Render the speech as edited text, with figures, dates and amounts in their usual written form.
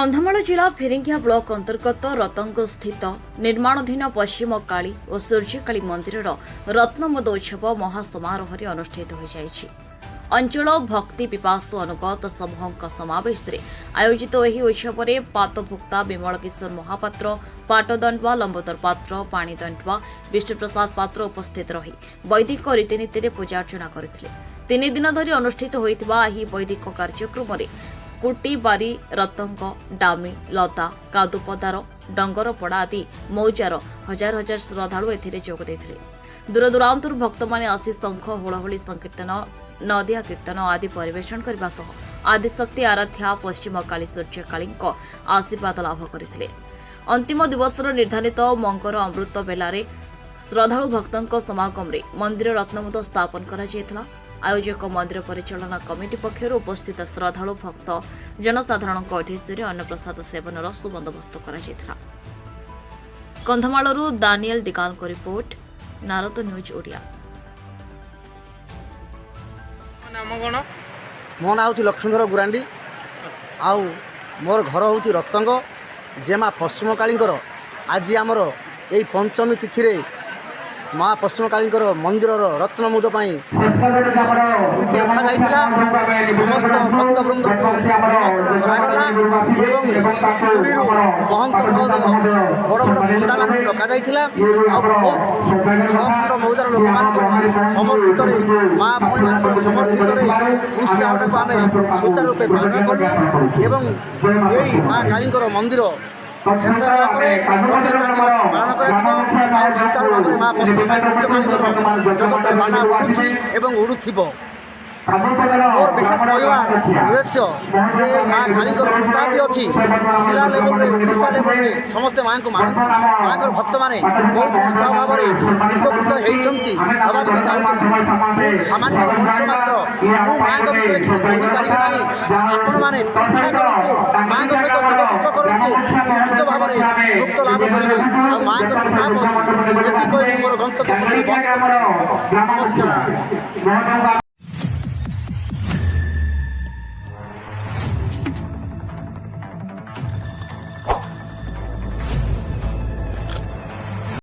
कंधमाल जिला फेरिंगिया ब्लॉक अंतर्गत रतंग स्थित निर्माणाधीन पश्चिम काली और सूर्यकाली मंदिर रत्नमोदोत्सव महासमारोह अनुष्ठित हो जाएगी। अंचल भक्ति पिपासु अनुगत समूह समावेश आयोजित यह उत्सव में पातभोक्ता विमल किशोर महापात्र, पाटदंडवा लंबोदर पात्र, पाणीदंडवा विष्णुप्रसाद पात्र उपस्थित रही वैदिक रीतिनीति पूजार्चना करते। 3 दिन धरी अनुष्ठित होता वैदिक कार्यक्रम में कुटी बारी रतंग डामी लता कादुपदार डंगरपड़ा आदि मौजार हजार हजार श्रद्धालु एोगदे। दूरदूरांतर भक्त मैंने आसी शंख हुलहुली संकीर्तन नदिया कीर्तन आदि परिवेषण करने सह आदिशक्ति आराध्या पश्चिम काली सूर्यकाली आशीर्वाद लाभ करते। अंतिम दिवसर निर्धारित मंगर अमृत बेलारे श्रद्धालु भक्तों समागम रे मंदिर रत्नमुद स्थापन करा। आयोजक मंदिर परिचालना कमिटी पक्षर उपस्थित श्रद्धालु भक्त जनसाधारण उद्देश्य अन्नप्रसाद सेवन सुबंदोबस्त करा। कंधमालरू दानियल दिगाल को रिपोर्ट, नारद न्यूज ओडिया। मो ना हूँ लक्ष्मीधर गुरांडी आउ मोर घर हूँ रतंग जेमा पश्चिम काली आज आमर यही पंचमी तिथि रे माँ पश्चिम काली मंदिर रत्नमुद तिथि रखा समस्त भक्तवृंद को महंत महोदय बड़ बड़ पंडा मान डक मौजार लोक समर्थित माँ भूमि मान समर्थित उत्साह को आम सुचारू रूपे पालन कलु यही माँ काली मंदिर शेष प्रतिष्ठा दिवस पालन कर सुचारू भाव में माँ पश्चिम जगत बाना उड़ुची उड़ुव। और विशेष कहवार उद्देश्य जे माँ काली प्रताप भी अच्छी जिला लेवल ओडिशा लेवल में समस्ते माँ को माँ भक्त मैंने बहुत उत्साह भाव में उपकृत होती सामान्य मनुष्य मात्र माँ विषय किसी कहीपर ना आपण मैंने परीक्षा करूँ माँ सहित जोगसूत्र करूँ निश्चित भाव में मुक्त लाभ करेंगे और माँ प्रताप अच्छी ये मोर गंतव्य नमस्कार।